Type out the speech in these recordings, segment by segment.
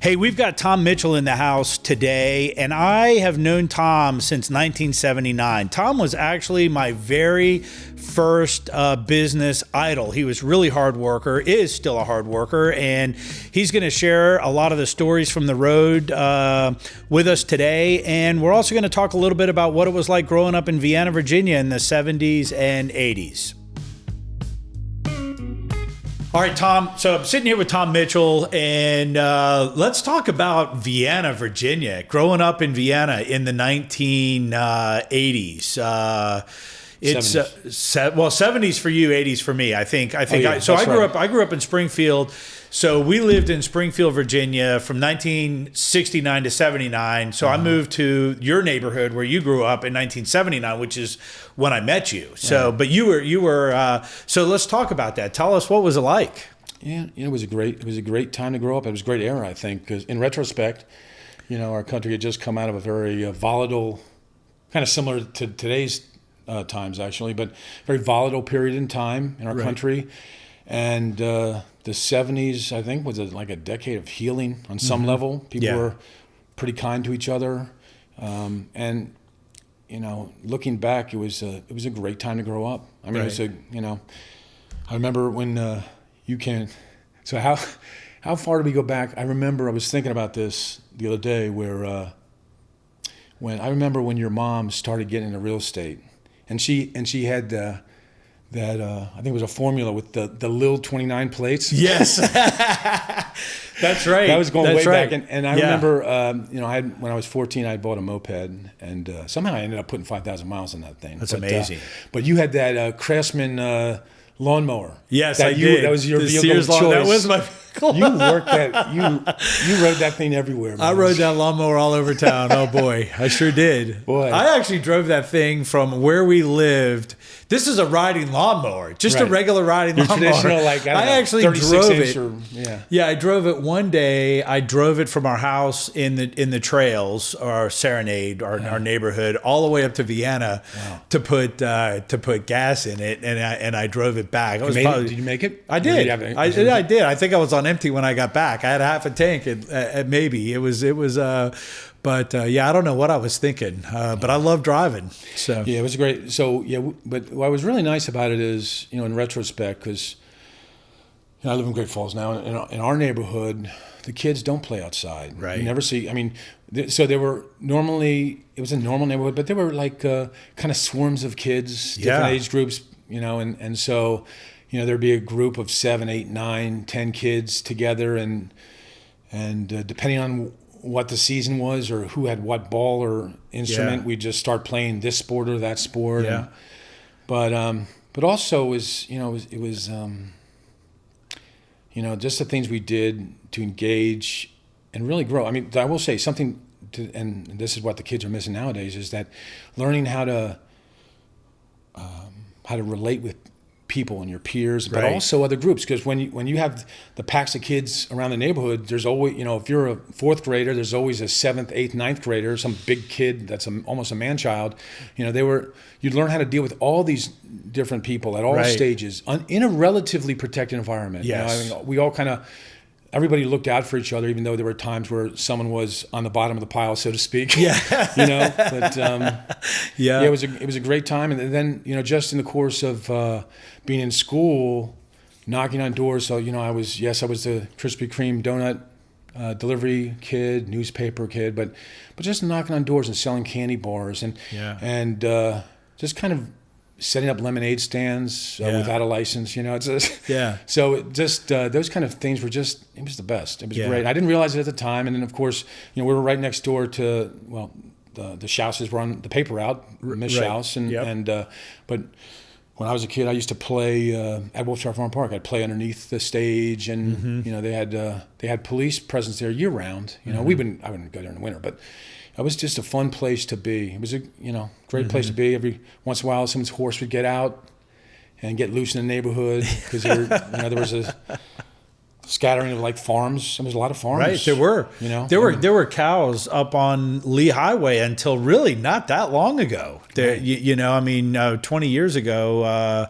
Hey, we've got Tom Mitchell in the house today, and I have known Tom since 1979. Tom was actually my very first business idol. He was really hard worker, is still a hard worker, and he's going to share a lot of the stories from the road with us today. And we're also going to talk a little bit about what it was like growing up in Vienna, Virginia in the 70s and 80s. All right, Tom. So I'm sitting here with Tom Mitchell, and let's talk about Vienna, Virginia. Growing up in Vienna in the 1980s. It's 70s for you, 80s for me. I think. I grew up in Springfield. So we lived in Springfield, Virginia from 1969 to 79. So I moved to your neighborhood where you grew up in 1979, which is when I met you. So, but you were. So let's talk about that. Tell us, what was it like? Yeah, it was a great time to grow up. It was a great era, I think, because in retrospect, our country had just come out of a very volatile, kind of similar to today's times actually, but very volatile period in time in our country. And the 70s, I think, was like a decade of healing on some level. People were pretty kind to each other. And, looking back, it was a great time to grow up. I mean, it was I remember when you came. So how far do we go back? I remember I was thinking about this the other day where when your mom started getting into real estate, and she had that I think it was a formula with the Lil 29 plates. Yes, that's right. That was going way back, and I remember, when I was 14, I bought a moped, and somehow I ended up putting 5,000 miles on that thing. That's amazing. But you had that Craftsman lawnmower. Yes, I did. That was your vehicle Sears of choice. That was my vehicle. You worked that. You rode that thing everywhere, man. I rode that lawnmower all over town. Oh boy, I sure did. Boy, I actually drove that thing from where we lived. This is a riding lawnmower, just a regular riding lawnmower. Traditional, I actually drove it. I drove it one day. I drove it from our house in the trails, our Serenade, our neighborhood, all the way up to Vienna to put gas in it, and I drove it back. Did you make it? I did. I did. I think I was on empty when I got back. I had half a tank, and maybe it was. But I don't know what I was thinking. But I love driving. So yeah, it was great. So but what was really nice about it is, in retrospect, because I live in Great Falls now, and in our neighborhood, the kids don't play outside. Right. You never see. I mean, so they were normally, it was a normal neighborhood, but there were like kind of swarms of kids, different age groups, and so. There'd be a group of 7, 8, 9, 10 kids together, and depending on what the season was or who had what ball or instrument, we'd just start playing this sport or that sport. Yeah. But also it was just the things we did to engage and really grow. I mean, I will say something, and this is what the kids are missing nowadays, is that learning how to relate with people and your peers, but also other groups. Because when you have the packs of kids around the neighborhood, there's always, if you're a fourth grader, there's always a 7th, 8th, 9th grader, some big kid that's almost a man-child. You'd learn how to deal with all these different people at all stages in a relatively protected environment. Yes. We all everybody looked out for each other, even though there were times where someone was on the bottom of the pile, so to speak. Yeah. But it was a great time. And then, just in the course of being in school, knocking on doors. So, I was the Krispy Kreme donut delivery kid, newspaper kid, but just knocking on doors and selling candy bars and just kind of setting up lemonade stands without a license, So those kind of things were it was the best. It was great. I didn't realize it at the time. And then, of course, we were right next door to, the Schauses were on the paper route, Miss Schaus. But when I was a kid, I used to play at Wolfshire Farm Park. I'd play underneath the stage, and, they had police presence there year round. I wouldn't go there in the winter, but it was just a fun place to be. It was a great place to be. Every once in a while, someone's horse would get out and get loose in the neighborhood because there was a scattering of farms. There was a lot of farms. Right, there were. There were cows up on Lee Highway until really not that long ago. 20 years ago.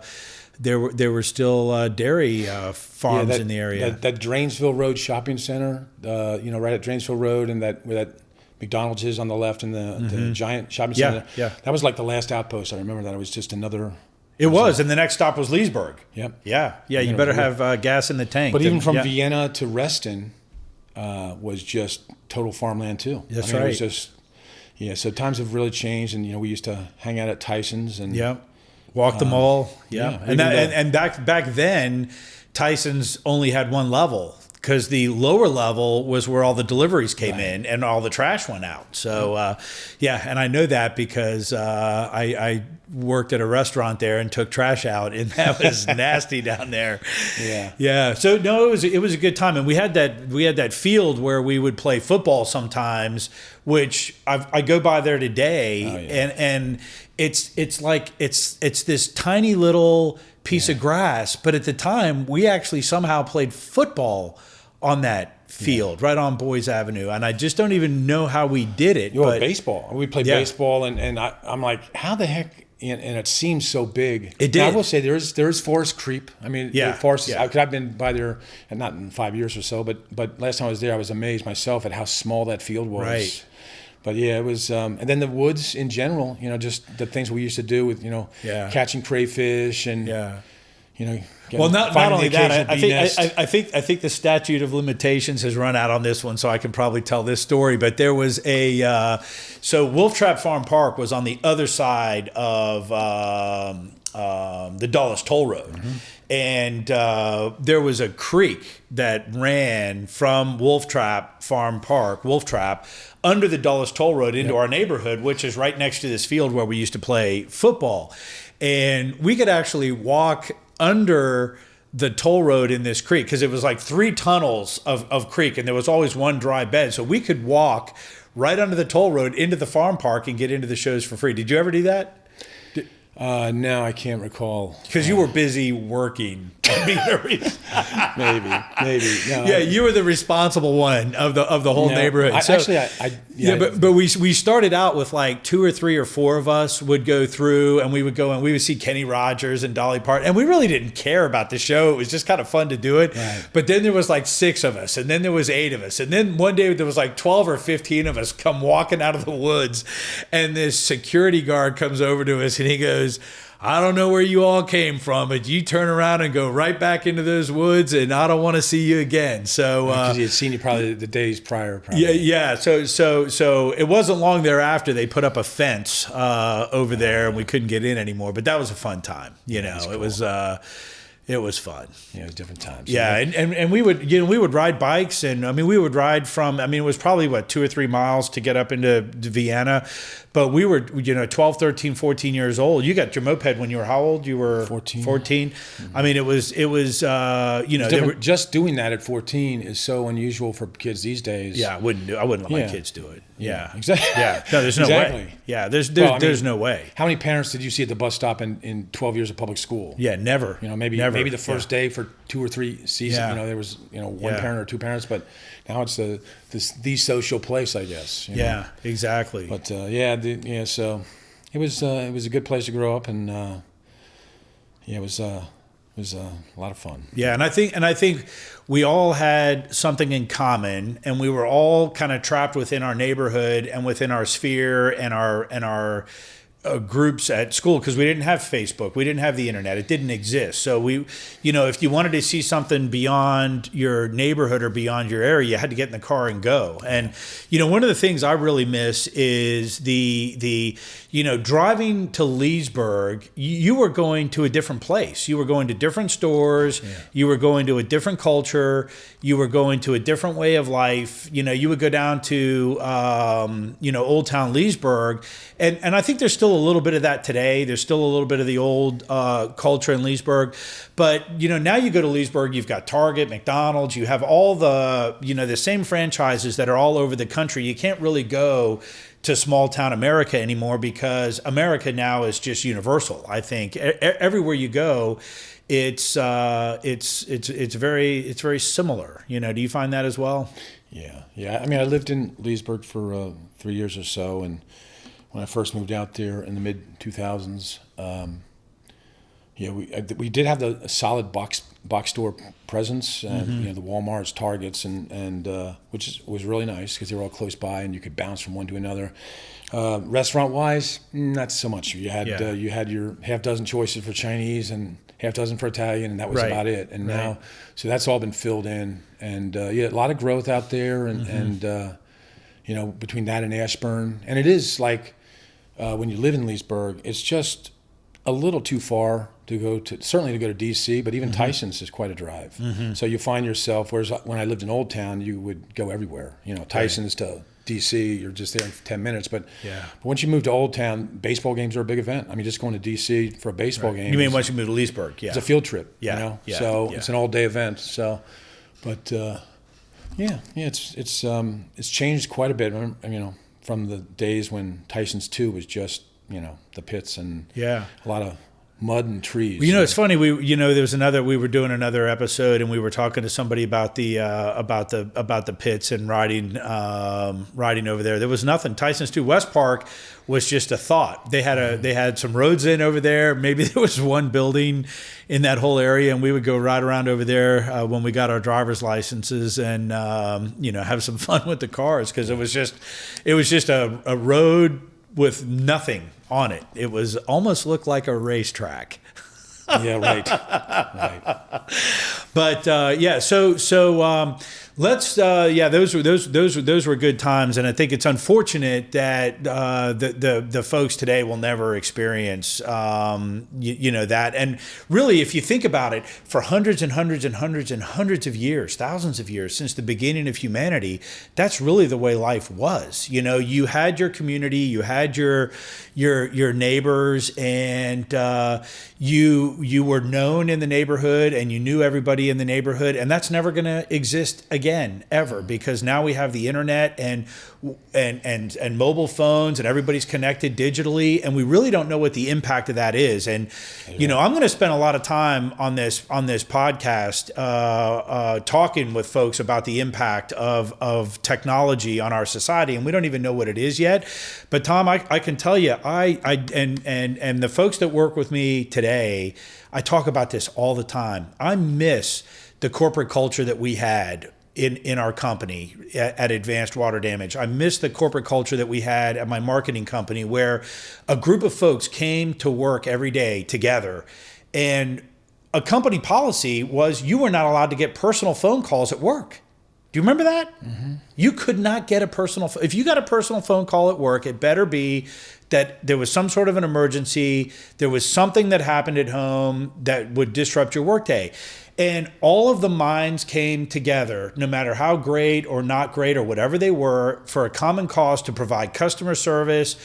there were still dairy farms in the area. That Drainsville Road shopping center, right at Drainsville Road, and where that McDonald's is on the left, and the giant shopping center. Yeah. That was like the last outpost. I remember that. It was just another. It was, and the next stop was Leesburg. Yep. Yeah. You better have gas in the tank. But even from Vienna to Reston was just total farmland too. That's right. It was just, so times have really changed, and we used to hang out at Tyson's and walk the mall. Yeah. And back then, Tyson's only had one level, because the lower level was where all the deliveries came in and all the trash went out. So, and I know that because I worked at a restaurant there and took trash out, and that was nasty down there. Yeah. So no, it was a good time, and we had that field where we would play football sometimes, which I go by there today, and it's like it's this tiny little piece of grass, but at the time we actually somehow played football on that field right on Boys Avenue, and I just don't even know how we did it. But baseball, we played baseball, and I'm like, how the heck? And it seems so big. It did. Now, I will say there is forest creep. I mean, forest. Because I've been by there, and not in 5 years or so, but last time I was there, I was amazed myself at how small that field was. Right. But it was, and then the woods in general. Just the things we used to do with catching crayfish and well, not only that, I think the statute of limitations has run out on this one, so I can probably tell this story. But there was so Wolf Trap Farm Park was on the other side of the Dulles Toll Road, and there was a creek that ran from Wolf Trap Farm Park, under the Dulles Toll Road into our neighborhood, which is right next to this field where we used to play football, and we could actually walk under the toll road in this creek, because it was like 3 tunnels of creek, and there was always one dry bed, so we could walk right under the toll road into the farm park and get into the shows for free. Did you ever do that? No, I can't recall. Because you were busy working. Maybe. No, you were the responsible one of the whole neighborhood. But we started out with like 2 or 3 or 4 of us would go through, and we would go and we would see Kenny Rogers and Dolly Parton, and we really didn't care about the show. It was just kind of fun to do it. Right. But then there was like 6 of us, and then there was 8 of us, and then one day there was like 12 or 15 of us come walking out of the woods, and this security guard comes over to us, and he goes, I don't know where you all came from, but you turn around and go right back into those woods, and I don't want to see you again. So because he had seen you probably the days prior. Yeah. So it wasn't long thereafter they put up a fence over there, and we couldn't get in anymore. But that was a fun time. Cool. It was fun. Yeah, it was different times. Yeah, and we would ride bikes, and we would ride from, it was probably 2 or 3 miles to get up into Vienna, but we were 12, 13, 14 years old. You got your moped when you were how old? You were 14. 14. Mm-hmm. Just doing that at 14 is so unusual for kids these days. Yeah, I wouldn't let my kids do it. Yeah, exactly. Yeah, no, there's no way. Yeah, there's no way. How many parents did you see at the bus stop in 12 years of public school? Yeah, never. Maybe the first day for 2 or 3 seasons. There was one parent or 2 parents, but now it's the social place, I guess. Yeah, exactly. But so it was a good place to grow up, and it was a lot of fun. Yeah, and I think we all had something in common, and we were all kind of trapped within our neighborhood and within our sphere and our groups at school, because we didn't have Facebook, we didn't have the internet, it didn't exist. So we, if you wanted to see something beyond your neighborhood or beyond your area, you had to get in the car and go. And one of the things I really miss is the driving to Leesburg. You were going to a different place. You were going to different stores. Yeah. You were going to a different culture. You were going to a different way of life. You would go down to Old Town Leesburg, and I think there's still a little bit of that today. There's still a little bit of the old culture in Leesburg, but now you go to Leesburg, you've got Target, McDonald's, you have all the the same franchises that are all over the country. You can't really go to small town America anymore, because America now is just universal. I think everywhere you go, it's very similar. Do you find that as well? Yeah. I lived in Leesburg for 3 years or so, and when I first moved out there in the mid 2000s, Yeah, we did have a solid box store presence, and the Walmarts, Targets, and which was really nice because they were all close by and you could bounce from one to another. Restaurant wise, not so much. You had your half dozen choices for Chinese and half dozen for Italian, and that was about it. And now, so that's all been filled in, and a lot of growth out there, and between that and Ashburn, and it is like when you live in Leesburg, it's just a little too far to go to DC, but even Tyson's is quite a drive. So you find yourself, whereas when I lived in Old Town, you would go everywhere. Tyson's to DC, you're just there in 10 minutes. But once you move to Old Town, baseball games are a big event. I mean, just going to DC for a baseball game. You mean once you move to Leesburg? Yeah. It's a field trip, So it's an all-day event. So, but it's changed quite a bit, from the days when Tyson's 2 was just, the pits and a lot of mud and trees. Well, it's funny. We were doing another episode, and we were talking to somebody about the pits and riding over there. There was nothing. Tyson's 2 West Park was just a thought. They had some roads in over there. Maybe there was one building in that whole area, and we would go ride around over there when we got our driver's licenses and have some fun with the cars, because it was just a road with nothing on it. It was almost looked like a racetrack. Yeah, right. But let's those were good times, and I think it's unfortunate that the folks today will never experience that. And really, if you think about it, for hundreds and hundreds and hundreds and hundreds of years, thousands of years since the beginning of humanity, that's really the way life was. You had your community, you had your neighbors, and you were known in the neighborhood, and you knew everybody in the neighborhood, and that's never going to exist again ever, because now we have the internet and mobile phones, and everybody's connected digitally, and we really don't know what the impact of that is. And I'm going to spend a lot of time on this podcast talking with folks about the impact of technology on our society, and we don't even know what it is yet. But Tom, I can tell you, and the folks that work with me today, I talk about this all the time. I miss the corporate culture that we had in our company at Advanced Water Damage. I miss the corporate culture that we had at my marketing company, where a group of folks came to work every day together, and a company policy was you were not allowed to get personal phone calls at work. Do you remember that? Mm-hmm. You could not get if you got a personal phone call at work, it better be that there was some sort of an emergency, there was something that happened at home that would disrupt your workday. And all of the minds came together, no matter how great or not great or whatever they were, for a common cause to provide customer service,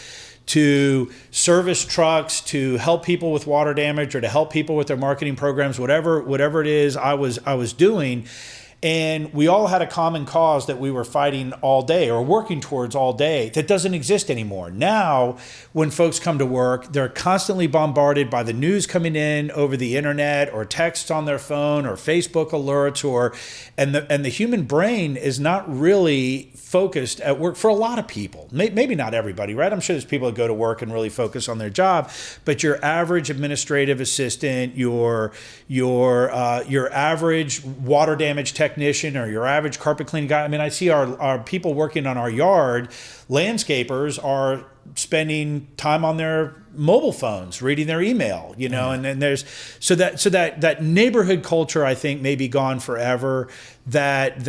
to service trucks, to help people with water damage, or to help people with their marketing programs, whatever it is I was doing. And we all had a common cause that we were fighting all day or working towards all day that doesn't exist anymore. Now, when folks come to work, they're constantly bombarded by the news coming in over the internet, or texts on their phone, or Facebook alerts, and the human brain is not really focused at work for a lot of people. Maybe not everybody, right? I'm sure there's people that go to work and really focus on their job, but your average administrative assistant, your average water damage technician, or your average carpet cleaning guy. I mean, I see our people working on our yard, landscapers are spending time on their mobile phones, reading their email, and then there's so that neighborhood culture, I think, may be gone forever. That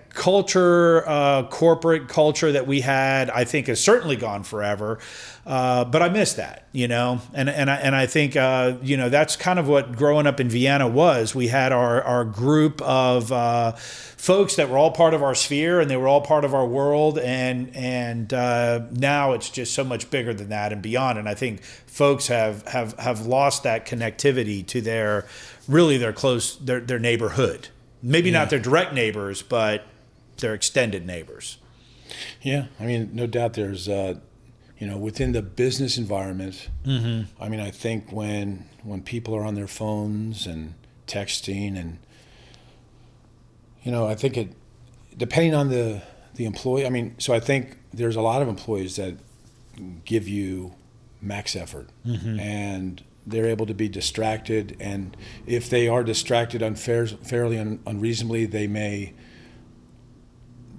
culture, corporate culture that we had, I think, is certainly gone forever. But I miss that, and I think that's kind of what growing up in Vienna was. We had our group of folks that were all part of our sphere, and they were all part of our world, and now it's just so much bigger than that and beyond. And I think folks have lost that connectivity to their neighborhood. Maybe not their direct neighbors, but their extended neighbors. Yeah, I mean, no doubt there's, within the business environment, I mean, I think when people are on their phones and texting, and, I think it, depending on the employee, I mean, so I think there's a lot of employees that give you max effort, and they're able to be distracted, and if they are distracted fairly unreasonably, they may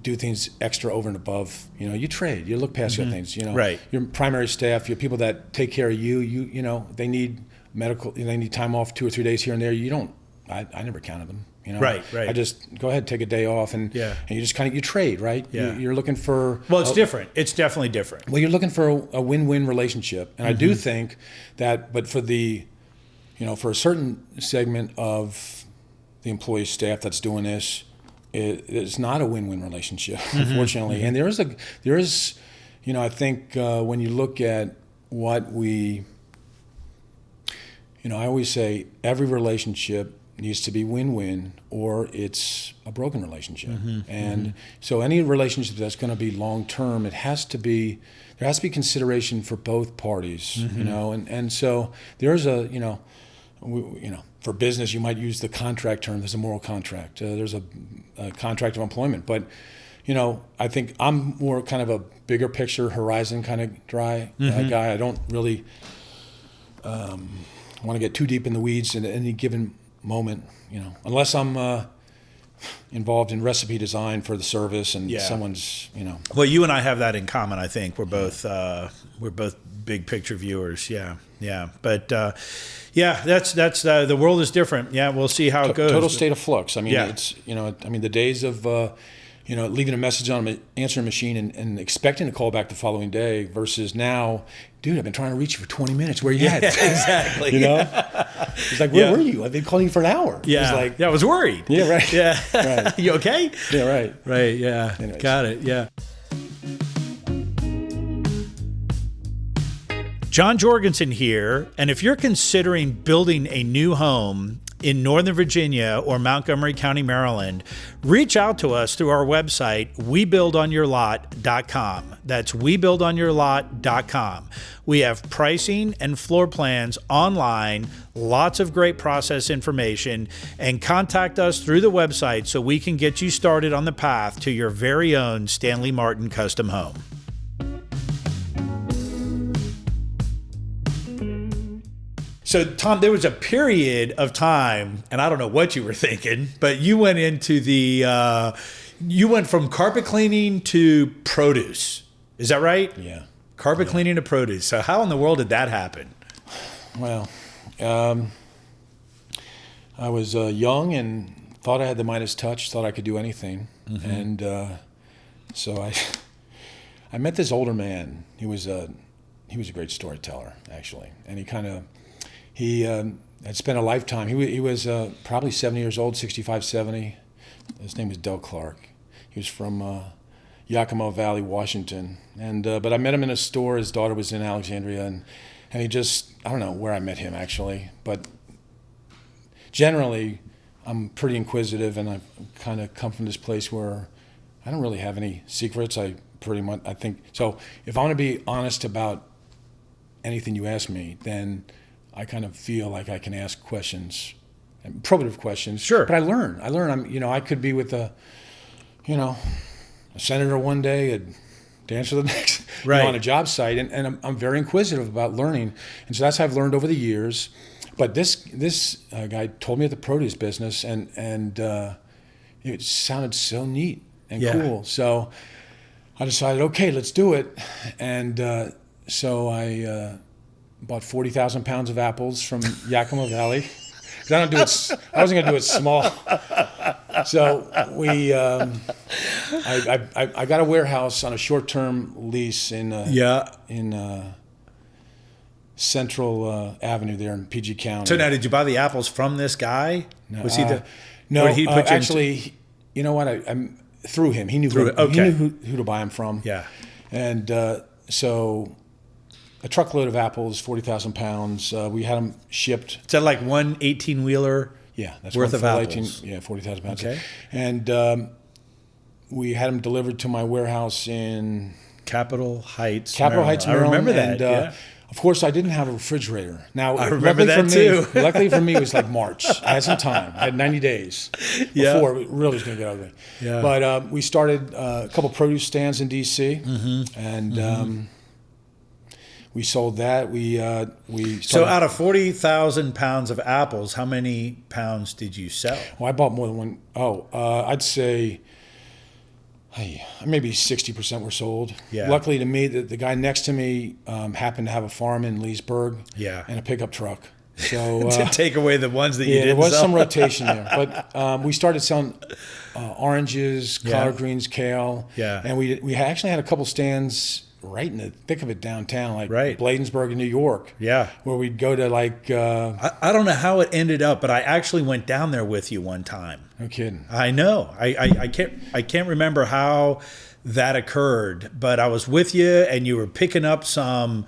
do things extra over and above. You know, you trade, you look past your things. You know, Right. Your primary staff, your people that take care of you. You know, they need they need time off 2 or 3 days here and there. You don't. I never counted them. You know, Right. I just go ahead, take a day off, and Yeah. and you just kind of trade, right? Yeah. You're looking for. Well, it's different. It's definitely different. Well, you're looking for a win-win relationship, and I do think that. But for for a certain segment of the employee staff that's doing this, it's not a win-win relationship, unfortunately. And there is, I think when you look at what we, I always say every relationship needs to be win-win, or it's a broken relationship. And so any relationship that's going to be long-term, there has to be consideration for both parties, and so there's for business, you might use the contract term. There's a moral contract. There's a contract of employment. But, I think I'm more kind of a bigger picture, horizon kind of guy. I don't really want to get too deep in the weeds in any given moment, unless I'm involved in recipe design for the service and someone's, Well, you and I have that in common. I think we're both big picture viewers. Yeah. But that's the world is different. Yeah, we'll see how it goes. Total state of flux. I mean, it's the days of leaving a message on an answering machine and expecting a call back the following day versus now, dude, I've been trying to reach you for 20 minutes. Where you at? Exactly. It's like, where were you? I've been calling you for an hour. Yeah. It's like, I was worried. Yeah, right. Yeah. Right. You okay? Yeah, right. Right. Yeah. Anyways. Got it. Yeah. John Jorgensen here, and if you're considering building a new home in Northern Virginia or Montgomery County, Maryland, reach out to us through our website, webuildonyourlot.com. That's webuildonyourlot.com. We have pricing and floor plans online, lots of great process information, and contact us through the website so we can get you started on the path to your very own Stanley Martin custom home. So, Tom, there was a period of time, and I don't know what you were thinking, but you went into you went from carpet cleaning to produce. Is that right? Yeah. Carpet cleaning to produce. So how in the world did that happen? Well, I was young and thought I had the Midas touch, thought I could do anything. And so I met this older man. He was a great storyteller, actually. And he had spent a lifetime. He was probably 70 years old, 65, 70. His name was Del Clark. He was from Yakima Valley, Washington. And but I met him in a store. His daughter was in Alexandria, and he just, I don't know where I met him actually, but generally I'm pretty inquisitive, and I've kind of come from this place where I don't really have any secrets. I think so. If I want to be honest about anything you ask me, then I kind of feel like I can ask questions, probative questions. Sure. But I learn. I could be with a senator one day, a dancer the next, right. On a job site, and I'm very inquisitive about learning, and so that's how I've learned over the years. But this guy told me at the produce business, and it sounded so neat and cool. So I decided, okay, let's do it, and so I bought 40,000 pounds of apples from Yakima Valley. Because I wasn't going to do it small. So I got a warehouse on a short-term lease in Central Avenue there in PG County. So now, did you buy the apples from this guy? No, Was he the? No, or did he put you actually, you know what? I'm through him. He knew who to buy them from. Yeah. And so a truckload of apples, 40,000 pounds. We had them shipped. Is that like one 18-wheeler? Yeah, that's worth of apples. 40,000 pounds. Okay. And we had them delivered to my warehouse in Capitol Heights, Maryland. I remember that. And, of course, I didn't have a refrigerator. Now, I remember that too. Luckily for me, it was like March. I had some time. I had 90 days before it really was going to get ugly. Yeah. But we started a couple produce stands in D.C. And we sold that. We So started, out of 40,000 pounds of apples, how many pounds did you sell? well, I bought more than one. I'd say maybe 60% were sold. Yeah. Luckily to me, the guy next to me happened to have a farm in Leesburg. Yeah. And a pickup truck. So To take away the ones that you yeah, didn't there was sell. some rotation there. But we started selling oranges, collard Yeah. greens, kale. Yeah. And we actually had a couple stands right in the thick of it downtown, like Right. Bladensburg in New York. Yeah. Where we'd go to like, no I don't know how it ended up, but I actually went down there with you one time. kidding. I know. I can't remember how that occurred, but I was with you and you were picking up some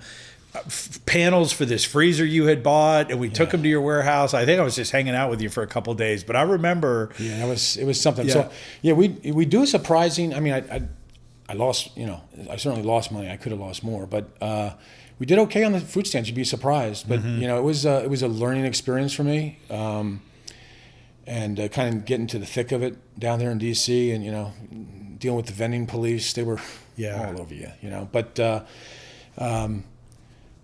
panels for this freezer you had bought, and we took them to your warehouse. I think I was just hanging out with you for a couple of days, but I remember. Yeah, it was something. Yeah. So yeah, we do a surprising. I mean, I lost. I certainly lost money. I could have lost more, but we did okay on the fruit stands. You'd be surprised, but it was a learning experience for me, and kind of getting to the thick of it down there in D.C. and dealing with the vending police. They were all over you,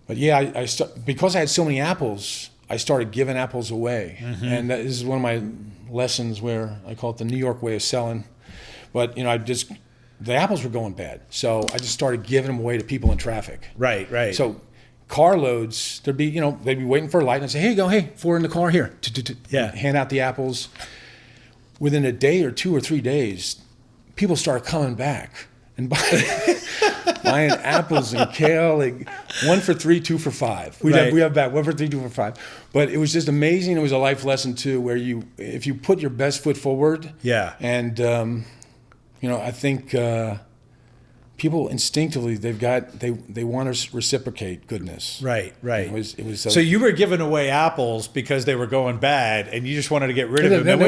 But yeah, because I had so many apples, I started giving apples away, and this is one of my lessons where I call it the New York way of selling. But the apples were going bad, so I just started giving them away to people in traffic. Right. So carloads, they'd be waiting for a light, and I'd say, "Here you go, hey, 4 in the car here." Yeah. Hand out the apples. Within a day or 2 or 3 days, people started coming back and buying apples and kale, like 1 for $3, 2 for $5. We have back 1 for $3, 2 for $5. But it was just amazing. It was a life lesson too, where if you put your best foot forward, and I think people instinctively they want to reciprocate goodness. Right. It was. So you were giving away apples because they were going bad, and you just wanted to get rid of them.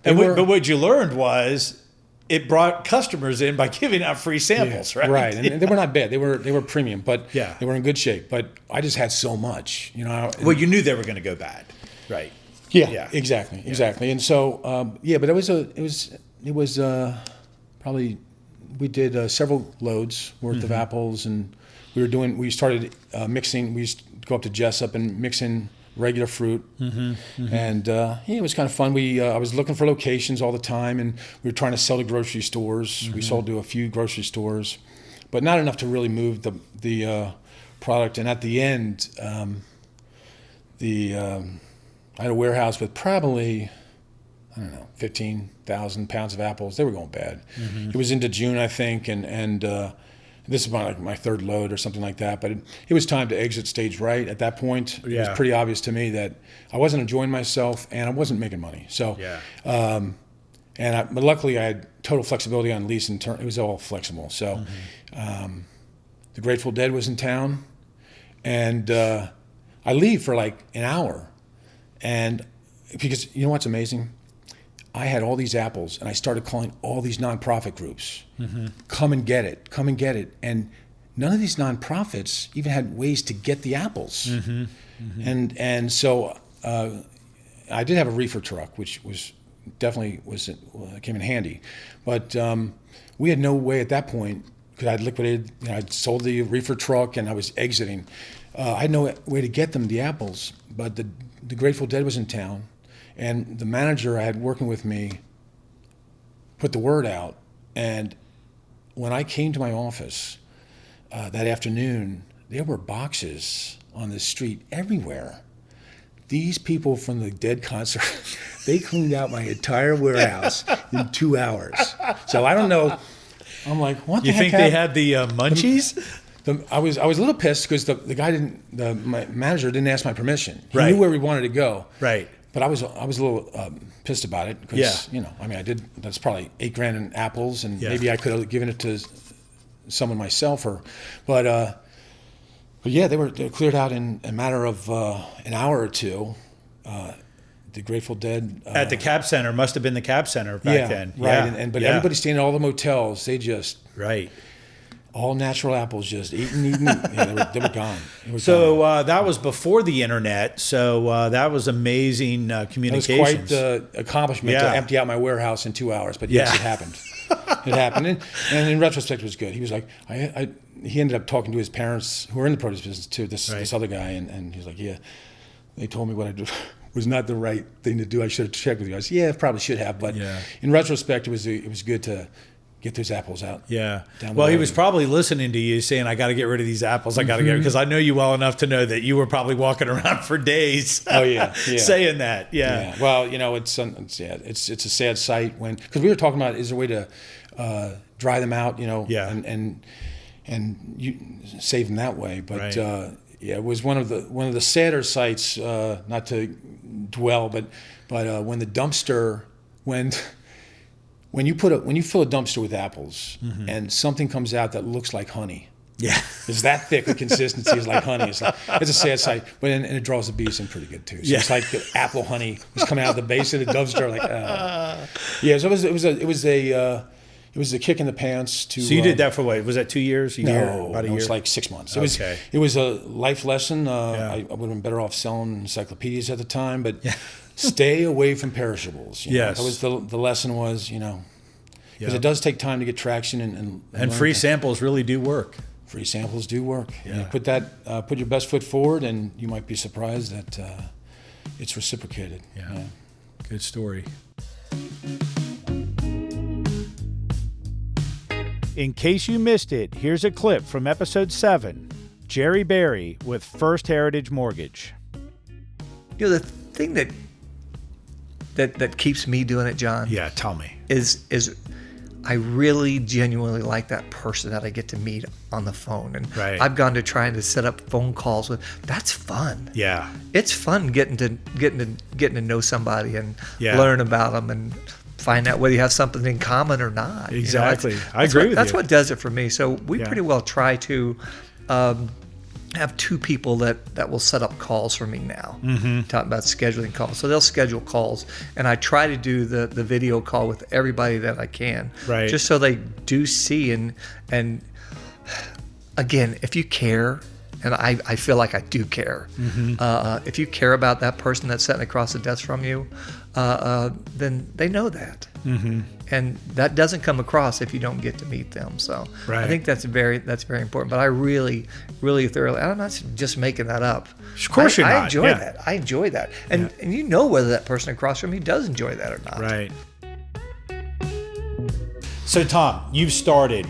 But what you learned was it brought customers in by giving out free samples, right? Right, and they were not bad. They were premium, but Yeah. they were in good shape. But I just had so much, Well, you knew they were going to go bad, right? Yeah. Exactly. And so, but it was probably we did several loads worth of apples, and we started mixing. We used to go up to Jessup and mix in regular fruit, and it was kind of fun. I was looking for locations all the time, and we were trying to sell to grocery stores. We sold to a few grocery stores, but not enough to really move the product. And at the end, I had a warehouse with probably 15,000 pounds of apples. They were going bad. It was into June, I think, and this is my third load or something like that. But it was time to exit stage right at that point. It was pretty obvious to me that I wasn't enjoying myself and I wasn't making money. So, but luckily I had total flexibility on lease and turn. It was all flexible. So, the Grateful Dead was in town, and I leave for like an hour, and because you know what's amazing. I had all these apples, and I started calling all these nonprofit groups. Come and get it. And none of these nonprofits even had ways to get the apples. And so I did have a reefer truck, which came in handy. But we had no way at that point, because I'd liquidated, I'd sold the reefer truck, and I was exiting. I had no way to get them the apples, but the Grateful Dead was in town. And the manager I had working with me put the word out. And when I came to my office that afternoon, there were boxes on the street everywhere. These people from the Dead concert, they cleaned out my entire warehouse in 2 hours. So I don't know. I'm like, what the heck? You think they had the munchies? I was a little pissed because my manager didn't ask my permission. He Right. knew where we wanted to go. Right. But I was a little pissed about it because I did. That's probably $8,000 in apples, and maybe I could have given it to someone myself, but they cleared out in a matter of an hour or two. The Grateful Dead At the Cab Center, must have been the Cab Center back then. Right. But everybody staying at all the motels, they just all natural apples, just eating. They were gone. So that was before the internet. So that was amazing communications. It was quite the accomplishment to empty out my warehouse in 2 hours. But yes, it happened. It happened, and in retrospect, it was good. He was like, he ended up talking to his parents, who were in the produce business too. This other guy, and he was like, yeah, they told me what I did was not the right thing to do. I should have checked with you. I said, yeah, probably should have, but in retrospect, it was good to get those apples out. Yeah. Well, he was probably listening to you saying, I got to get rid of these apples. I got to get, because I know you well enough to know that you were probably walking around for days. Oh yeah. saying that. Yeah. Well, it's a sad sight because we were talking about, is there a way to dry them out, and you save them that way. But it was one of the sadder sights, not to dwell, but when the dumpster, when you fill a dumpster with apples and something comes out that looks like honey. Yeah. It's that thick. The consistency is like honey. It's a sad sight, but and it draws the bees in pretty good too. So it's like the apple honey was coming out of the base of the dumpster. So it was a kick in the pants to. So you did that for what? Was that 2 years? About a year. It was like 6 months. It was a life lesson. I would have been better off selling encyclopedias at the time, but stay away from perishables. Yes. That was the lesson was, because it does take time to get traction and free samples really do work. Free samples do work. Yeah. Put your best foot forward, and you might be surprised that it's reciprocated. Yeah. Good story. In case you missed it, here's a clip from episode 7, Jerry Berry with First Heritage Mortgage. The thing that keeps me doing it, John. Yeah, tell me. Is I really genuinely like that person that I get to meet on the phone. And I've gone to trying to set up phone calls with. That's fun. Yeah. It's fun getting to know somebody and learn about them and find out whether you have something in common or not. Exactly. I agree with you. That's what does it for me. So we pretty well try to have 2 people that will set up calls for me now. Talking about scheduling calls. So they'll schedule calls, and I try to do the video call with everybody that I can. Right. Just so they do see and again, if you care, and I feel like I do care. If you care about that person that's sitting across the desk from you, then they know that. And that doesn't come across if you don't get to meet them. So I think that's very important. But I really, really thoroughly, I'm not just making that up. Of course you're not. I enjoy that. I enjoy that. And you know whether that person across from you does enjoy that or not. Right. So Tom, you've started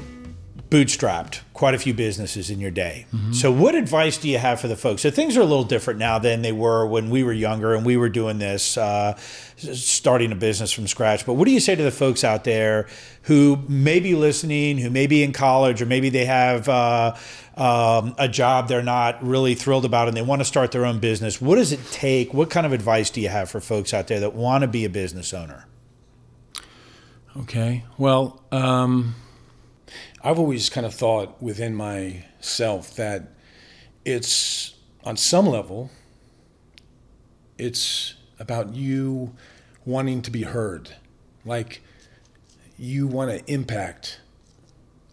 bootstrapped quite a few businesses in your day. So what advice do you have for the folks? So things are a little different now than they were when we were younger and we were doing this, starting a business from scratch. But what do you say to the folks out there who may be listening, who may be in college, or maybe they have a job they're not really thrilled about and they want to start their own business? What does it take? What kind of advice do you have for folks out there that want to be a business owner? Okay. Well, I've always kind of thought within myself that it's, on some level, it's about you wanting to be heard. Like you want to impact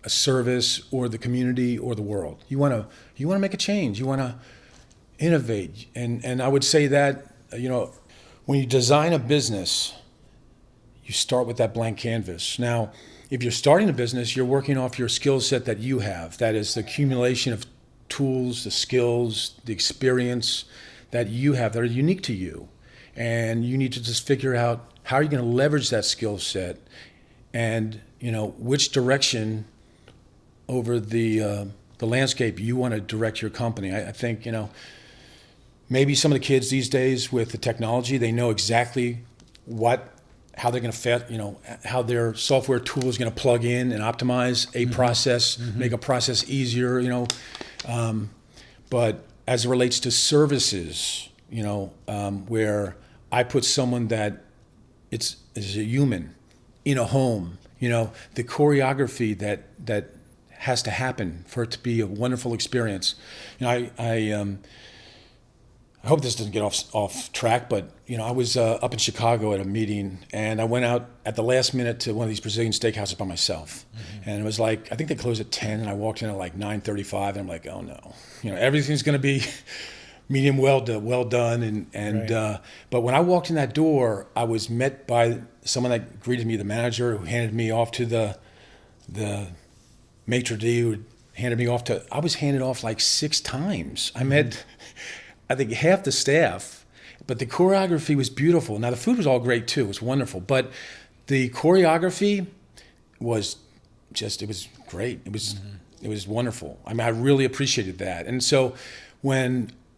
a service or the community or the world. You want to make a change. You want to innovate. And I would say that, when you design a business, you start with that blank canvas. Now, if you're starting a business, you're working off your skill set that you have. That is the accumulation of tools, the skills, the experience that you have that are unique to you. And you need to just figure out how are you going to leverage that skill set and, which direction over the landscape you want to direct your company. I think, maybe some of the kids these days with the technology, they know exactly how they're going to fit, how their software tool is going to plug in and optimize a process, make a process easier, but as it relates to services, where I put someone that is a human in a home, the choreography that has to happen for it to be a wonderful experience. I hope this doesn't get off track, but I was up in Chicago at a meeting, and I went out at the last minute to one of these Brazilian steakhouses by myself, and it was like I think they closed at 10, and I walked in at like 9:35, and I'm like, oh no, everything's going to be medium well done, and Right. but when I walked in that door, I was met by someone that greeted me, the manager, who handed me off to the maitre d', who handed me off to. I was handed off like 6 times. I met, I think, half the staff, but the choreography was beautiful. Now the food was all great too; it was wonderful, but the choreography was just, it was great. It was wonderful. I mean, I really appreciated that. And so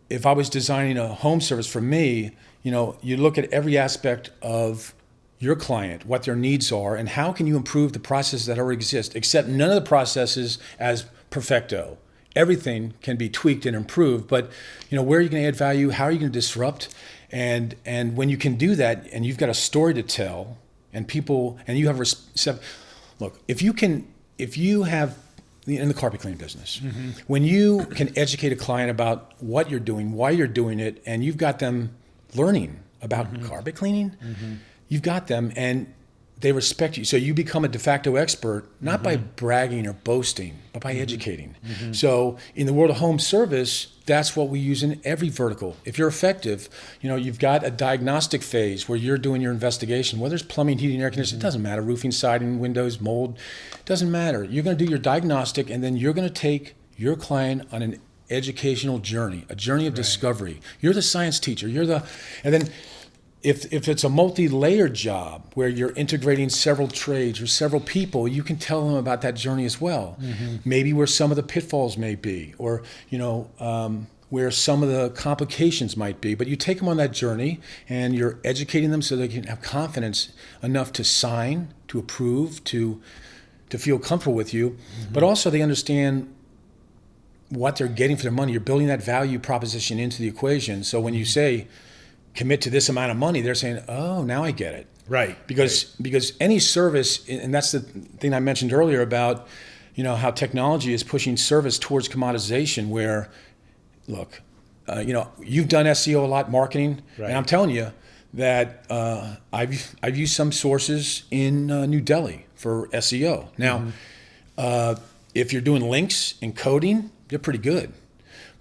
if I was designing a home service for me, you look at every aspect of your client, what their needs are, and how can you improve the processes that already exist, except none of the processes as perfecto. Everything can be tweaked and improved, but where are you going to add value? How are you going to disrupt? And when you can do that, and you've got a story to tell, and you have look, if you have in the carpet cleaning business, when you can educate a client about what you're doing, why you're doing it, and you've got them learning about carpet cleaning, you've got them, and they respect you. So you become a de facto expert, not by bragging or boasting, but by educating. So in the world of home service, that's what we use in every vertical. If you're effective, you've got a diagnostic phase where you're doing your investigation, whether it's plumbing, heating, air conditioning, it doesn't matter, roofing, siding, windows, mold, it doesn't matter. You're going to do your diagnostic, and then you're going to take your client on an educational journey, a journey of discovery. You're the science teacher. And then if it's a multi-layered job where you're integrating several trades or several people, you can tell them about that journey as well. Maybe where some of the pitfalls may be, or where some of the complications might be. But you take them on that journey, and you're educating them so they can have confidence enough to sign, to approve, to feel comfortable with you. But also they understand what they're getting for their money. You're building that value proposition into the equation. So when you say, commit to this amount of money, they're saying, oh, now I get it. Right. Because any service, and that's the thing I mentioned earlier about, how technology is pushing service towards commoditization, where, look, you've done SEO a lot, marketing, right. And I'm telling you that I've used some sources in New Delhi for SEO. Now, if you're doing links and coding, they're pretty good.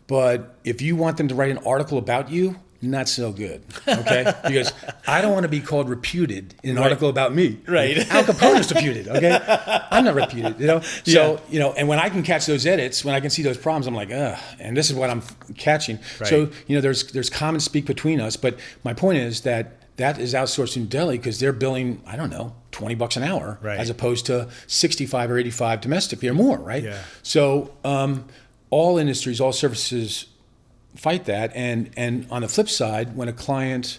But if you want them to write an article about you, not so good, okay? Because I don't want to be called reputed in an article about me. Right. Al Capone is reputed, okay? I'm not reputed, So, and when I can catch those edits, when I can see those problems, I'm like, ugh, and this is what I'm catching. Right. So, there's common speak between us, but my point is that is outsourced in Delhi because they're billing, I don't know, $20 an hour, right. as opposed to 65 or 85 domestically or more, right? Yeah. So all industries, all services fight that, and on the flip side, when a client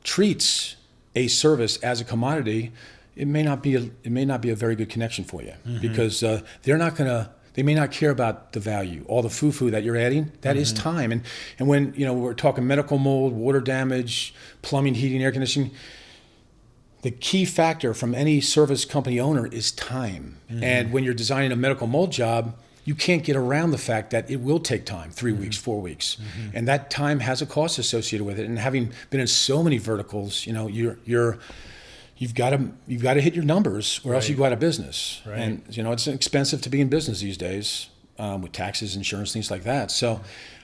treats a service as a commodity, it may not be a very good connection for you, because they may not care about the value, all the foo-foo that you're adding. That is time, and when we're talking medical mold, water damage, plumbing, heating, air conditioning, the key factor from any service company owner is time. And when you're designing a medical mold job, you can't get around the fact that it will take time, 3 weeks, 4 weeks. And that time has a cost associated with it. And having been in so many verticals, you've got to hit your numbers, or else you go out of business. Right. And it's expensive to be in business these days, with taxes, insurance, things like that. So,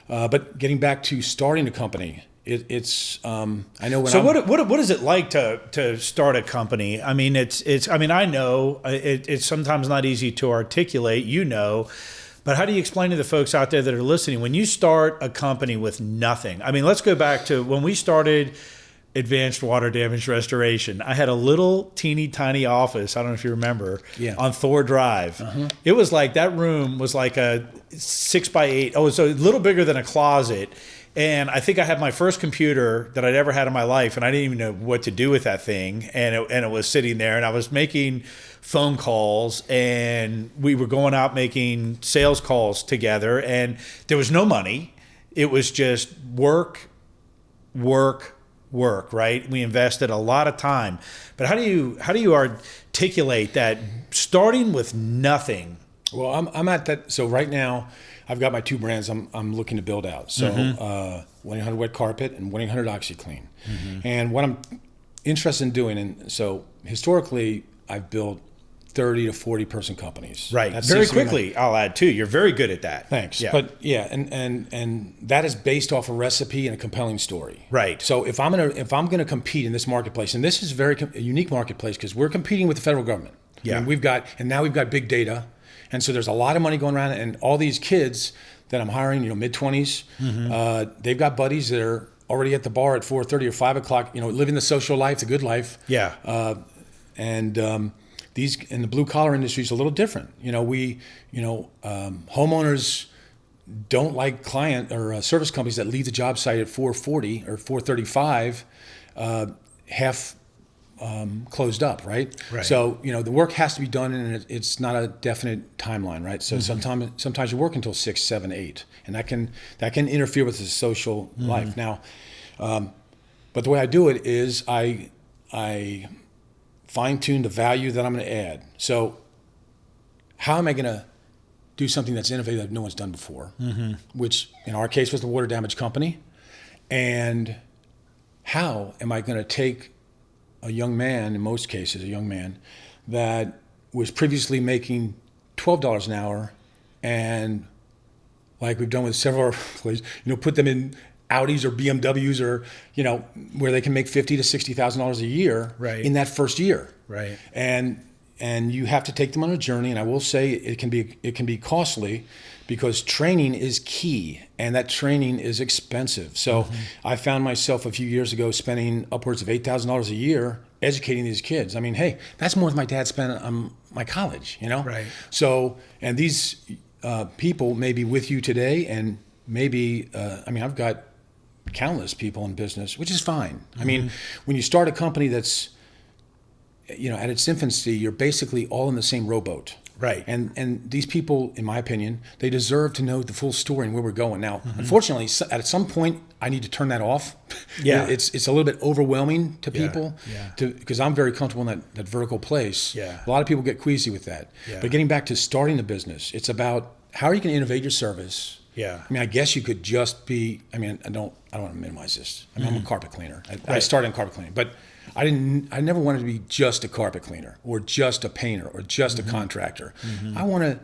but getting back to starting a company, it's I know when. So what is it like to start a company? I mean, I know it's sometimes not easy to articulate, but how do you explain to the folks out there that are listening, when you start a company with nothing? I mean, let's go back to when we started Advanced Water Damage Restoration. I had a little teeny tiny office, I don't know if you remember, on Thor Drive. It was like, that room was like a 6x8. Oh, so a little bigger than a closet. And I think I had my first computer that I'd ever had in my life, and I didn't even know what to do with that thing. And it was sitting there, and I was making phone calls, and we were going out making sales calls together, and there was no money. It was just work, right? We invested a lot of time. But how do you articulate that starting with nothing? Well, I'm at that. So right now, I've got my 2 brands I'm looking to build out. So 1-800 Wet Carpet and 1-800 OxyClean. And what I'm interested in doing, and so historically I've built 30 to 40 person companies. Right. That Very seems to be quickly, I'll add too. You're very good at that. Thanks. Yeah. But yeah, and that is based off a recipe and a compelling story. Right. So if I'm gonna compete in this marketplace, and this is a unique marketplace because we're competing with the federal government. Yeah. I mean, now we've got big data, and so there's a lot of money going around, and all these kids that I'm hiring, mid-20s, they've got buddies that are already at the bar at 4:30 or 5 o'clock, living the social life, the good life. Yeah. These in the blue collar industry is a little different. Homeowners don't like client or service companies that leave the job site at 4:40 or 4:35, half closed up, right? Right. So the work has to be done, and it's not a definite timeline, right? So sometimes you work until 6, 7, 8, and that can interfere with the social life. Now, but the way I do it is I fine-tune the value that I'm going to add. So how am I going to do something that's innovative that no one's done before, which in our case was the water damage company? And how am I going to take a young man, in most cases, a young man that was previously making $12 an hour, and like we've done with several places, put them in Audis or BMWs or, where they can make $50,000 to $60,000 a year in that first year. Right. And you have to take them on a journey. And I will say it can be costly because training is key, and that training is expensive. So I found myself a few years ago spending upwards of $8,000 a year educating these kids. I mean, hey, that's more than my dad spent on my college, Right. So, and these people may be with you today, and maybe, I've got countless people in business, which is fine. I mean, when you start a company that's, at its infancy, you're basically all in the same rowboat. Right. And these people, in my opinion, they deserve to know the full story and where we're going. Now, unfortunately, at some point, I need to turn that off. Yeah. It's a little bit overwhelming to people. Yeah. Because I'm very comfortable in that vertical place. Yeah. A lot of people get queasy with that. Yeah. But getting back to starting the business, it's about how are you going to innovate your service? Yeah. I guess you could just be. I don't want to minimize this. I'm a carpet cleaner. I started in carpet cleaning, but I never wanted to be just a carpet cleaner or just a painter or just a contractor. I want to.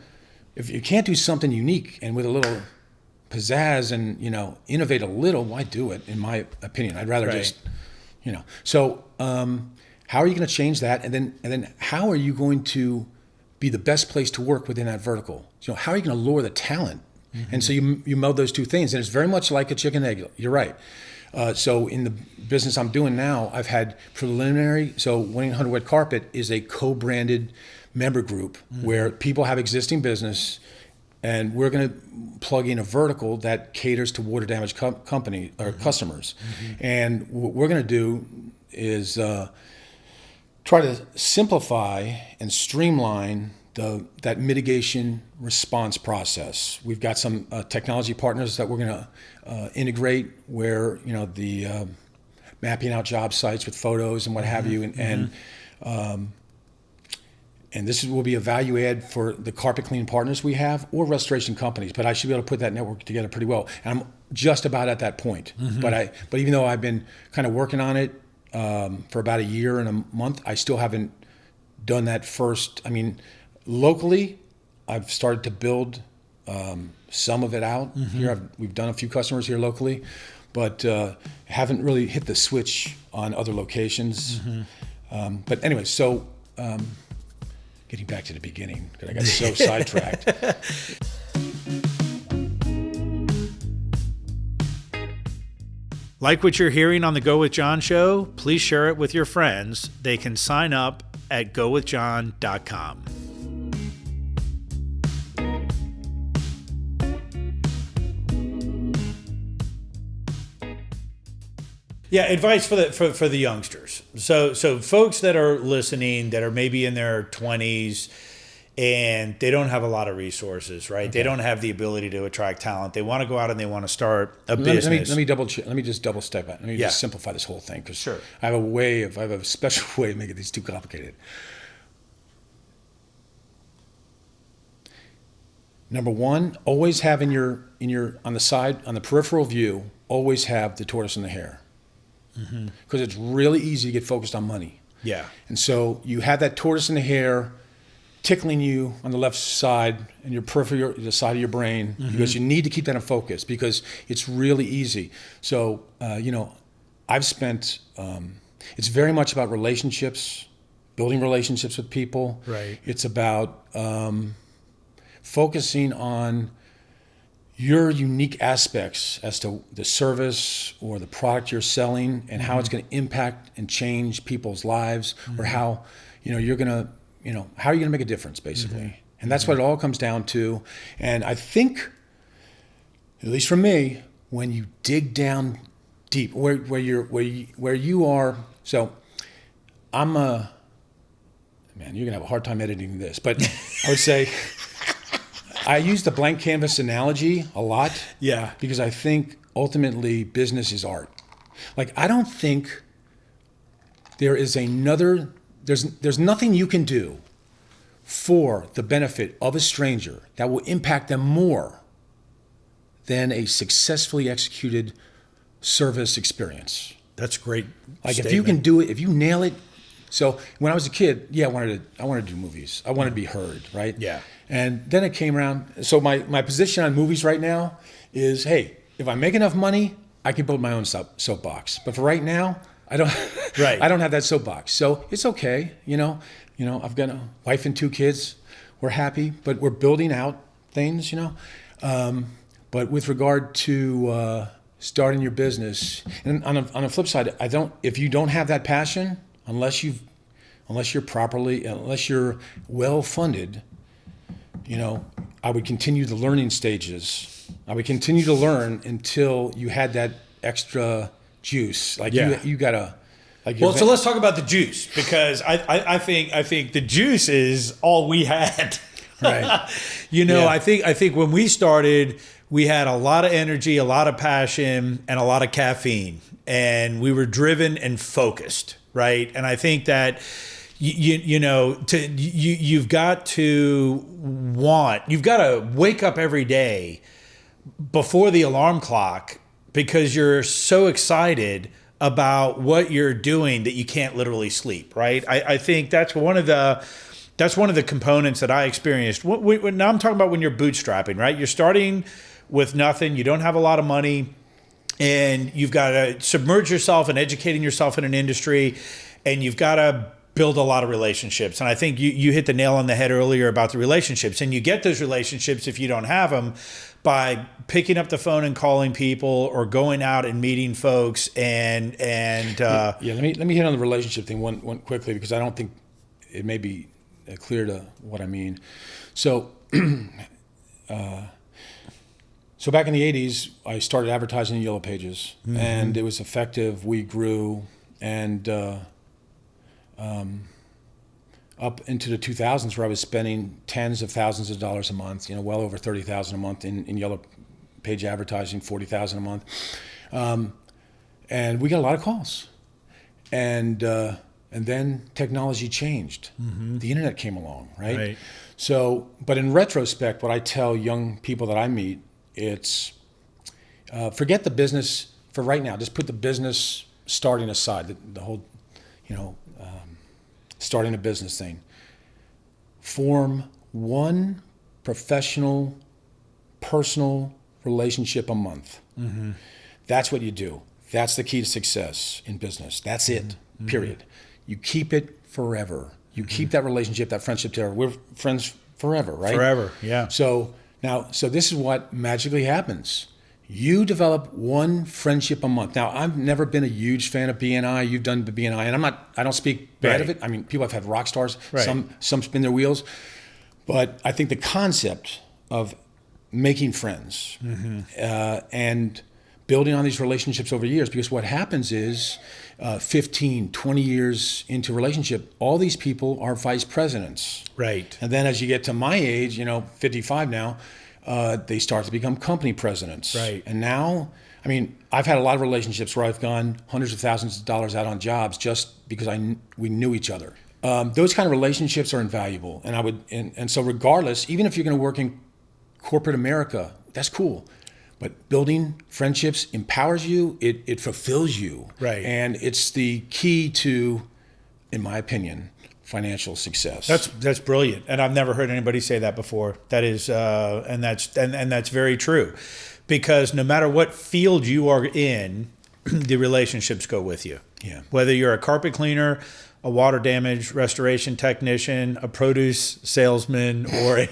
If you can't do something unique and with a little pizzazz and innovate a little, why do it? In my opinion, I'd rather just. So how are you going to change that? And then how are you going to be the best place to work within that vertical? How are you going to lure the talent? And so you meld those two things, and it's very much like a chicken egg. You're right. So in the business I'm doing now, I've had preliminary. So 1-800 Wet Carpet is a co-branded member group where people have existing business, and we're going to plug in a vertical that caters to water damage company or customers. And what we're going to do is try to simplify and streamline that mitigation response process. We've got some technology partners that we're going to integrate, where the mapping out job sites with photos and what have you, and this will be a value add for the carpet cleaning partners we have or restoration companies. But I should be able to put that network together pretty well, and I'm just about at that point. But even though I've been kind of working on it for about a year and a month, I still haven't done that first. Locally, I've started to build some of it out here. We've done a few customers here locally, but haven't really hit the switch on other locations. But anyway, so getting back to the beginning, because I got so sidetracked. Like what you're hearing on the Go With John show? Please share it with your friends. They can sign up at gowithjohn.com. Yeah, advice for the youngsters. So folks that are listening that are maybe in their 20s and they don't have a lot of resources, right? Okay. They don't have the ability to attract talent. They want to go out and they want to start a business. Let me just double step back. Let me just simplify this whole thing, because sure. I have a special way of making these too complicated. Number one, always have in your on the side, on the peripheral view, always have the tortoise and the hare. Because it's really easy to get focused on money. Yeah. And so you have that tortoise and the hare tickling you on the left side and your peripheral, the side of your brain, because you need to keep that in focus because it's really easy. So, I've spent, it's very much about relationships, building relationships with people. Right. It's about focusing on your unique aspects as to the service or the product you're selling and how it's going to impact and change people's lives, or how, you're going to, how are you going to make a difference, basically? And that's what it all comes down to. And I think, at least for me, when you dig down deep, where you are. So, man, you're gonna have a hard time editing this, but I would say I use the blank canvas analogy a lot. Yeah. Because I think ultimately business is art. Like, I don't think there is there's nothing you can do for the benefit of a stranger that will impact them more than a successfully executed service experience. That's great. Like, if you can do it, if you nail it. So when I was a kid, I wanted to do movies. I wanted to be heard, right? Yeah. And then it came around. So my position on movies right now is, hey, if I make enough money, I can build my own soapbox. But for right now, I don't. Right. I don't have that soapbox. So it's okay. I've got a wife and 2 kids. We're happy, but we're building out things. But with regard to starting your business, and on a flip side, if you don't have that passion, unless you're well funded, I would continue the learning stages. I would continue to learn until you had that extra juice. Like, you gotta. So let's talk about the juice, because I think the juice is all we had. Right. I think when we started, we had a lot of energy, a lot of passion, and a lot of caffeine, and we were driven and focused, right? And I think that you've got to wake up every day before the alarm clock, because you're so excited about what you're doing that you can't literally sleep, right? I think that's one of the components that I experienced. Now I'm talking about when you're bootstrapping, right? You're starting with nothing. You don't have a lot of money, and you've got to submerge yourself in educating yourself in an industry, and you've got to build a lot of relationships. And I think you hit the nail on the head earlier about the relationships. And you get those relationships, if you don't have them, by picking up the phone and calling people, or going out and meeting folks. Let me hit on the relationship thing one quickly, because I don't think it may be clear to what I mean. So, so back in the 80s, I started advertising in Yellow Pages, and it was effective. We grew, and up into the 2000s, where I was spending tens of thousands of dollars a month, well over $30,000 a month in Yellow Page advertising, $40,000 a month. And we got a lot of calls. And then technology changed. The internet came along, right? So, but in retrospect, what I tell young people that I meet, it's forget the business for right now. Just put the business starting aside, the whole, starting a business thing. Form one professional, personal relationship a month. That's what you do. That's the key to success in business. That's it, period. You keep it forever. You keep that relationship, that friendship together. We're friends forever, right? Forever, yeah. So this is what magically happens. You develop one friendship a month. Now, I've never been a huge fan of BNI. You've done the BNI, and I don't speak bad of it. I mean, people have had rock stars. Right. Some spin their wheels. But I think the concept of making friends and building on these relationships over years, because what happens is 15, 20 years into a relationship, all these people are vice presidents. Right. And then as you get to my age, 55 now, they start to become company presidents. Right. And now, I've had a lot of relationships where I've gone hundreds of thousands of dollars out on jobs just because we knew each other. Those kind of relationships are invaluable. And so regardless, even if you're going to work in corporate America, that's cool. But building friendships empowers you, it fulfills you. Right. And it's the key to, in my opinion, financial success. That's brilliant, and I've never heard anybody say that before. That is, and that's very true, because no matter what field you are in, the relationships go with you. Yeah. Whether you're a carpet cleaner, a water damage restoration technician, a produce salesman, or a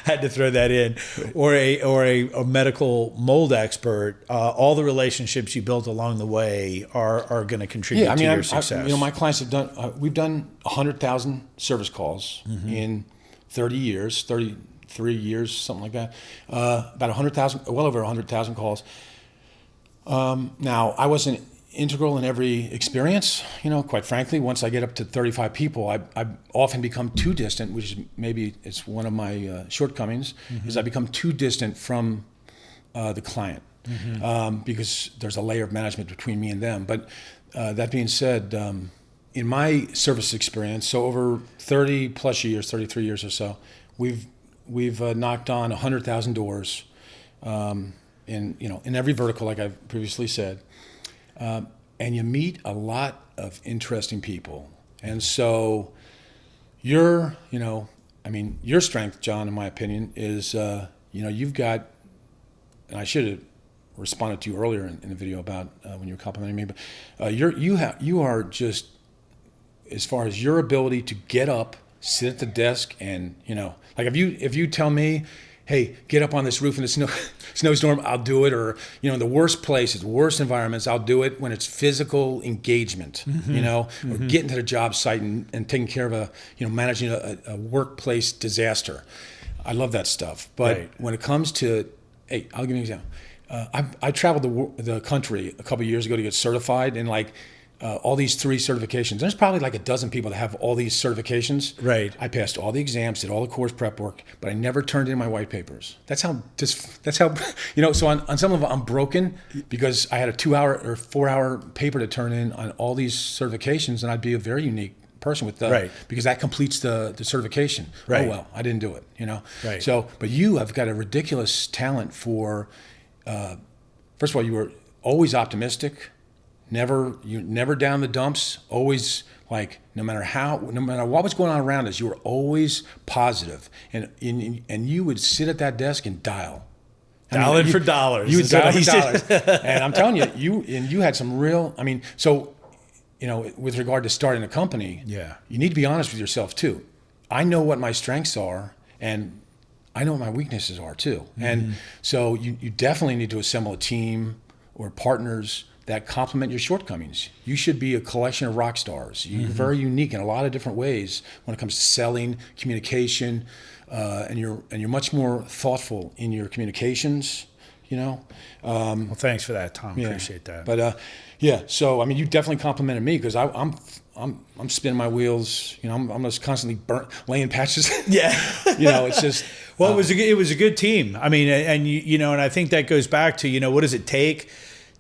had to throw that in, or a medical mold expert, all the relationships you built along the way are going to contribute to your success. My clients have done. We've done 100,000 service calls in 30 years, 33 years, something like that. About 100,000, well over 100,000 calls. Now, I wasn't integral in every experience. Quite frankly, once I get up to 35 people, I often become too distant, which is maybe it's one of my shortcomings, is I become too distant from the client because there's a layer of management between me and them. But that being said, in my service experience, so over 30 plus years, 33 years or so, we've knocked on 100,000 doors in every vertical, like I've previously said. And you meet a lot of interesting people. And so your strength, John, in my opinion, is, you've got, and I should have responded to you earlier in the video about when you were complimenting me, but you are just, as far as your ability to get up, sit at the desk, and, like if you tell me, hey, get up on this roof in a snowstorm, I'll do it. Or, in the worst places, the worst environments, I'll do it when it's physical engagement, or getting to the job site and taking care of managing a workplace disaster. I love that stuff. But when it comes to, hey, I'll give you an example. I traveled the country a couple of years ago to get certified in all these 3 certifications. There's probably like a dozen people that have all these certifications. Right. I passed all the exams, did all the course prep work, but I never turned in my white papers. That's how, so on some level I'm broken because I had a 2-hour or 4-hour paper to turn in on all these certifications, and I'd be a very unique person with that because that completes the certification. Right. Oh, well, I didn't do it, Right. So, but you have got a ridiculous talent for, first of all, you were always optimistic. You're never down the dumps, always no matter what was going on around us, you were always positive. And you would sit at that desk and dial. Dialing for dollars. You would dial for dollars. And I'm telling you, you had some real, with regard to starting a company, you need to be honest with yourself too. I know what my strengths are, and I know what my weaknesses are too. And so you definitely need to assemble a team or partners that complement your shortcomings. You should be a collection of rock stars. You're very unique in a lot of different ways when it comes to selling, communication, and you're much more thoughtful in your communications. Well, thanks for that, Tom. Appreciate that. But so you definitely complimented me because I'm spinning my wheels. I'm just constantly laying patches. Yeah. It's just. Well, it was a good team. And I think that goes back to what does it take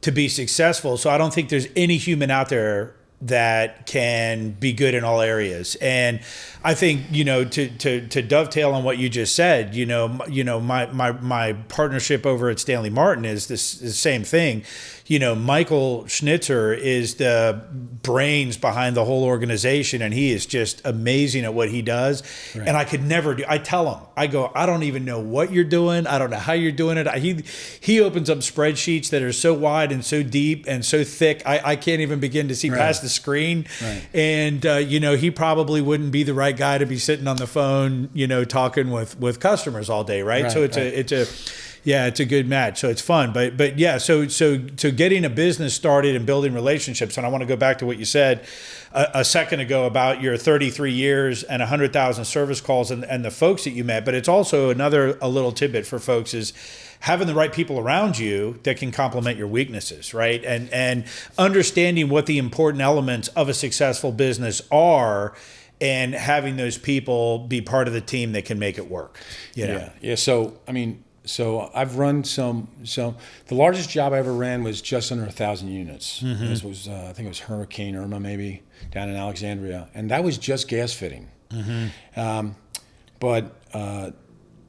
to be successful. So I don't think there's any human out there that can be good in all areas. And I think, to dovetail on what you just said, my partnership over at Stanley Martin is the same thing. Michael Schnitzer is the brains behind the whole organization, and he is just amazing at what he does. Right. And I could never I tell him, I go, I don't even know what you're doing. I don't know how you're doing it. He opens up spreadsheets that are so wide and so deep and so thick, I can't even begin to see past the screen. Right. And, he probably wouldn't be the right guy to be sitting on the phone, talking with customers all day. Right. So it's a good match. So it's fun. But yeah, so getting a business started and building relationships. And I want to go back to what you said a second ago about your 33 years and 100,000 service calls and the folks that you met. But it's also a little tidbit for folks is having the right people around you that can complement your weaknesses, right? And understanding what the important elements of a successful business are, and having those people be part of the team that can make it work. Yeah. So I've run the largest job I ever ran was just under 1,000 units. This was, I think it was Hurricane Irma maybe down in Alexandria. And that was just gas fitting. But I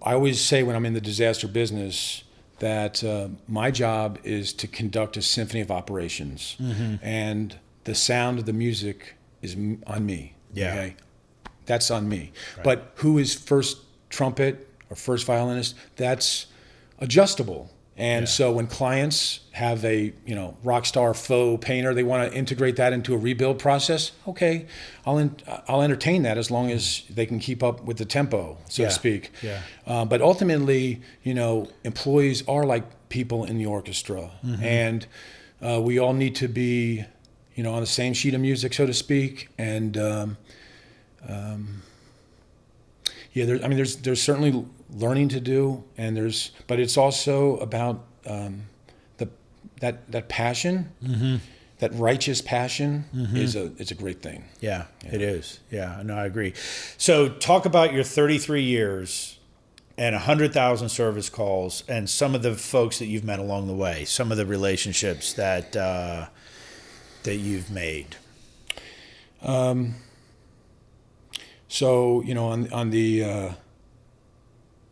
always say when I'm in the disaster business that my job is to conduct a symphony of operations. And the sound of the music is on me. Yeah. Okay? That's on me. Right. But who is first trumpet or first violinist, that's adjustable. And so when clients have a, rock star faux painter, they want to integrate that into a rebuild process. Okay, I'll entertain that as long as they can keep up with the tempo, so to speak. Yeah. But ultimately, employees are like people in the orchestra, and we all need to be, on the same sheet of music, so to speak. And there's certainly learning to do, but it's also about that passion, that righteous passion it's a great thing. Yeah, it is. Yeah, no, I agree. So talk about your 33 years and 100,000 service calls and some of the folks that you've met along the way, some of the relationships that you've made. So, on the,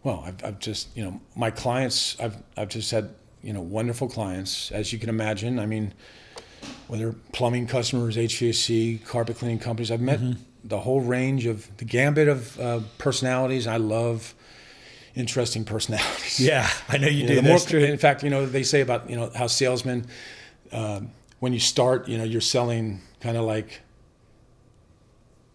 I've just, my clients, I've just had, wonderful clients, as you can imagine. I mean, whether plumbing customers, HVAC, carpet cleaning companies, I've met the whole range of the gambit of personalities. I love interesting personalities. Yeah, I know you do. In fact, they say about, how salesmen, when you start, you're selling kind of like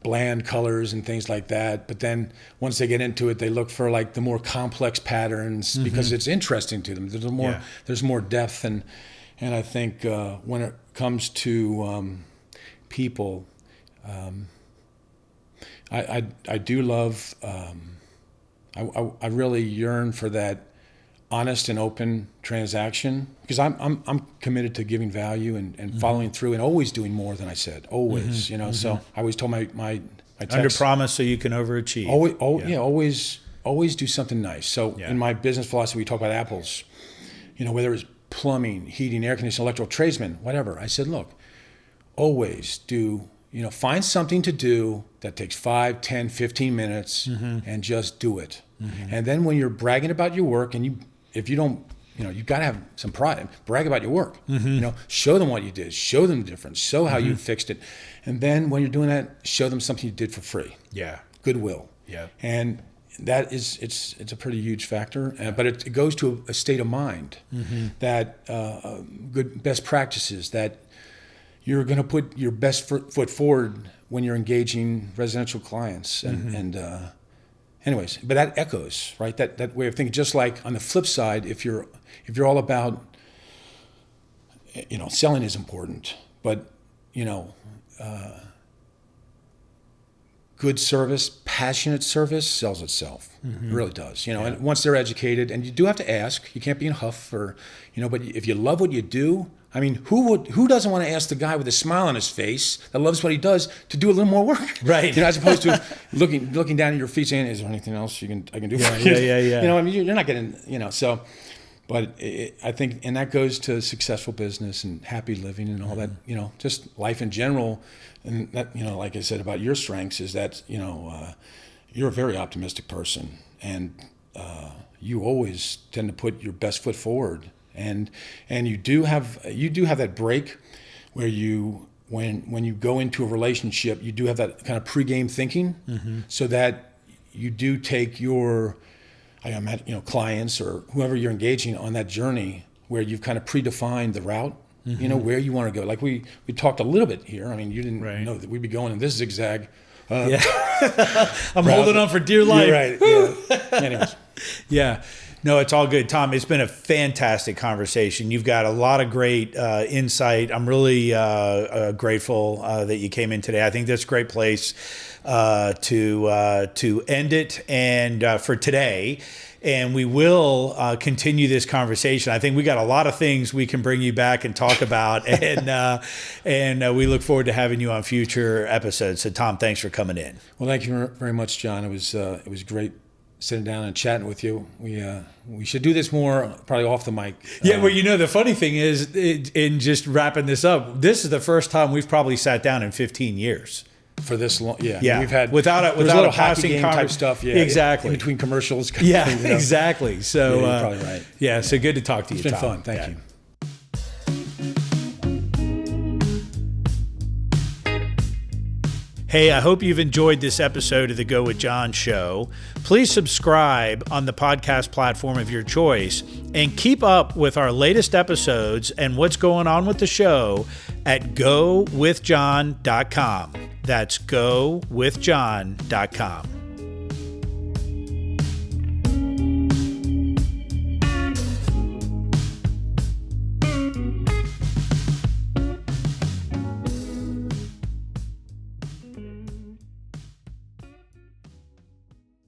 bland colors and things like that, but then once they get into it, they look for like the more complex patterns because it's interesting to them. There's more depth, and I think when it comes to people, I do love. I really yearn for that honest and open transaction, because I'm committed to giving value and following through and always doing more than I said. Always, So I always told my under promise so you can overachieve. Always do something nice. So in my business philosophy, we talk about apples. Whether it's plumbing, heating, air conditioning, electrical tradesmen, whatever. I said, look, always do. Find something to do that takes 5, 10, 15 minutes and just do it. And then when you're bragging about your work, and if you don't, you've got to have some pride. Brag about your work. Show them what you did. Show them the difference. Show how you fixed it. And then when you're doing that, show them something you did for free. Yeah. Goodwill. Yeah. And that is, it's a pretty huge factor. But it goes to a state of mind that good best practices, that you're going to put your best foot forward when you're engaging residential clients. Anyways, but that echoes, right? That way of thinking. Just like on the flip side, if you're all about, selling is important, but good service, passionate service sells itself. It really does. And once they're educated, and you do have to ask. You can't be in a huff, but if you love what you do. I mean, who doesn't want to ask the guy with a smile on his face that loves what he does to do a little more work? Right. As opposed to looking down at your feet saying, "Is there anything else I can do?" Yeah. You're not getting, so. But I think, and that goes to successful business and happy living and all that. Just life in general. And that, like I said about your strengths, is that you're a very optimistic person, and you always tend to put your best foot forward. And you do have that break where when you go into a relationship, you do have that kind of pregame thinking, so that you do take your clients or whoever you're engaging on that journey where you've kind of predefined the route, where you want to go. Like we talked a little bit here. I mean, you didn't know that we'd be going in this zigzag. I'm holding on for dear life. You're right. Yeah. Anyways. Yeah. No, it's all good. Tom, it's been a fantastic conversation. You've got a lot of great insight. I'm really grateful that you came in today. I think that's a great place to end it and for today. And we will continue this conversation. I think we got a lot of things we can bring you back and talk about. And we look forward to having you on future episodes. So, Tom, thanks for coming in. Well, thank you very much, John. It was great sitting down and chatting with you. We should do this more, probably off the mic. Yeah, well, the funny thing is, in just wrapping this up, this is the first time we've probably sat down in 15 years. For this long, yeah. We've had without a passing type stuff, exactly, in between commercials. Exactly. So you're probably right. Yeah, so good to talk to you. It's been Tom. fun. Thank you. Hey, I hope you've enjoyed this episode of the Go With John show. Please subscribe on the podcast platform of your choice and keep up with our latest episodes and what's going on with the show at gowithjohn.com. That's gowithjohn.com.